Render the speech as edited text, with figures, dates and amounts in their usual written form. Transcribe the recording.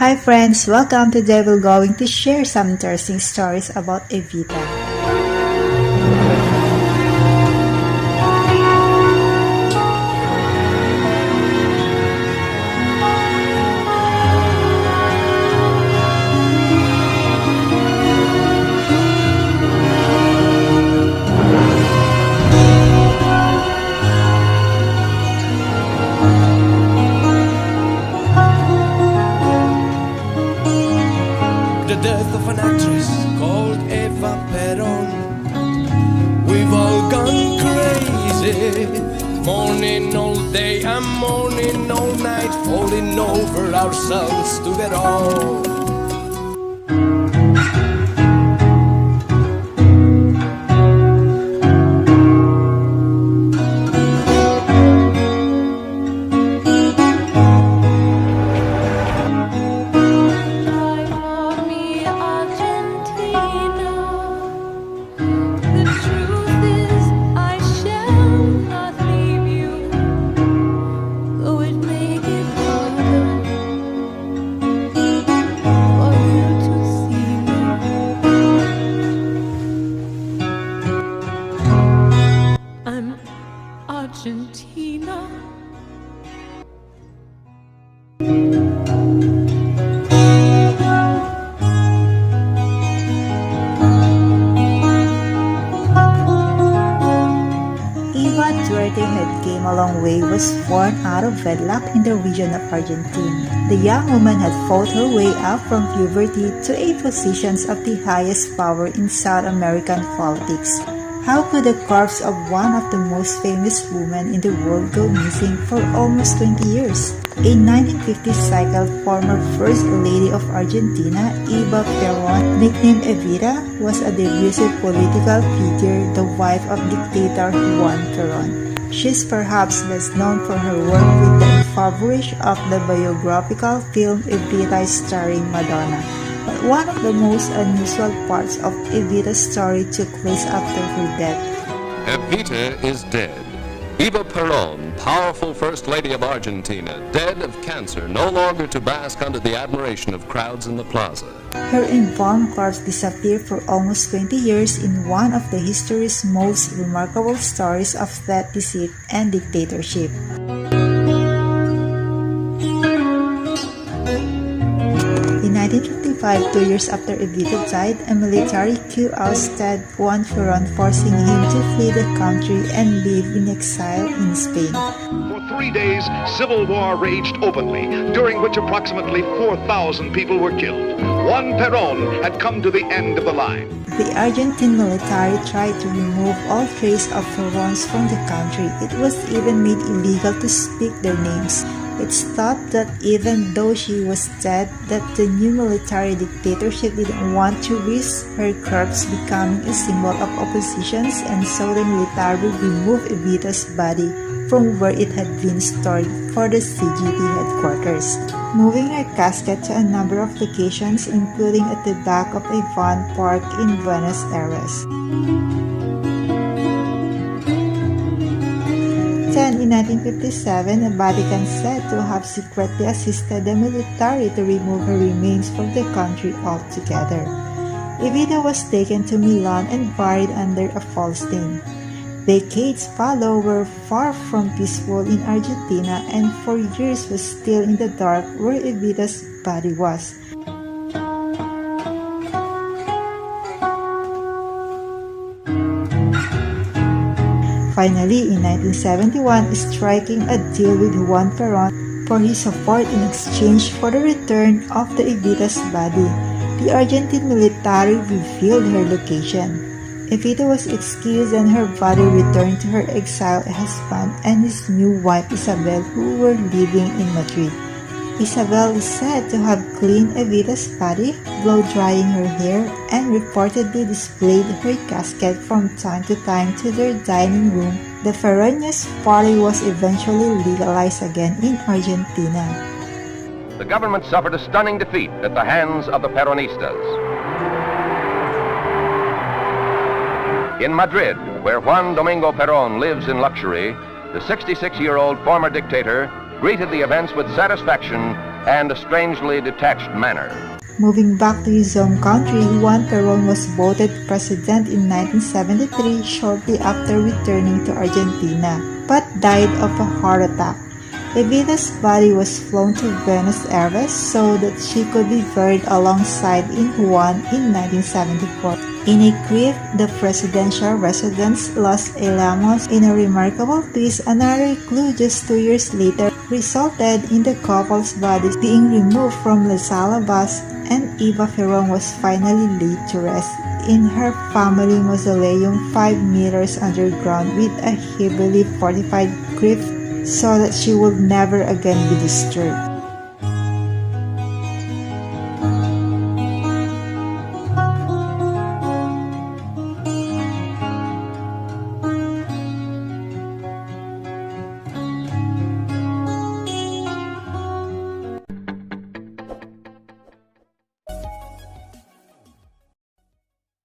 Hi friends, welcome. Today we're going to share some interesting stories about Evita. The death of an actress called Eva Perón. We've all gone crazy, mourning all day and mourning all night, falling over ourselves to get on. Argentina. Eva Duarte had came a long way, was born out of wedlock in the region of Argentina. The young woman had fought her way up from puberty to a positions of the highest power in South American politics. How could the corpse of one of the most famous women in the world go missing for almost 20 years? A 1950s cycle former First Lady of Argentina, Eva Perón, nicknamed Evita, was a divisive political figure, the wife of dictator Juan Peron. She's perhaps best known for her work with the impoverished of the biographical film Evita starring Madonna. But one of the most unusual parts of Evita's story took place after her death. Evita is dead. Eva Perón, powerful First Lady of Argentina, dead of cancer, no longer to bask under the admiration of crowds in the plaza. Her embalmed corpse disappeared for almost 20 years in one of the history's most remarkable stories of that deceit and dictatorship. In 1955, 2 years after Evita died, a military coup ousted Juan Peron, forcing him to flee the country and live in exile in Spain. For 3 days, civil war raged openly, during which approximately 4,000 people were killed. Juan Perón had come to the end of the line. The Argentine military tried to remove all trace of Perons from the country. It was even made illegal to speak their names. It's thought that even though she was dead, that the new military dictatorship didn't want to risk her corpse becoming a symbol of oppositions, and so the military removed Evita's body from where it had been stored for the CGT headquarters, moving her casket to a number of locations, including at the back of a van park in Buenos Aires. Then, in 1957, the Vatican said to have secretly assisted the military to remove her remains from the country altogether. Evita was taken to Milan and buried under a false name. Decades followed were far from peaceful in Argentina, and for years was still in the dark where Evita's body was. Finally, in 1971, striking a deal with Juan Peron for his support in exchange for the return of the Evita's body, the Argentine military revealed her location. Evita was excused and her body returned to her exiled husband and his new wife Isabel, who were living in Madrid. Isabel is said to have cleaned Evita's body, blow-drying her hair, and reportedly displayed her casket from time to time to their dining room. The Ferrañas party was eventually legalized again in Argentina. The government suffered a stunning defeat at the hands of the Peronistas. In Madrid, where Juan Domingo Perón lives in luxury, the 66-year-old former dictator greeted the events with satisfaction and a strangely detached manner. Moving back to his home country, Juan Perón was voted president in 1973 shortly after returning to Argentina, but died of a heart attack. Evita's body was flown to Buenos Aires so that she could be buried alongside Juan in 1974. In a crypt, the presidential residence Los Alamos, in a remarkable twist, another clue just 2 years later resulted in the couple's bodies being removed from La Sala bus, and Eva Perón was finally laid to rest in her family mausoleum 5 meters underground with a heavily fortified crypt so that she would never again be disturbed.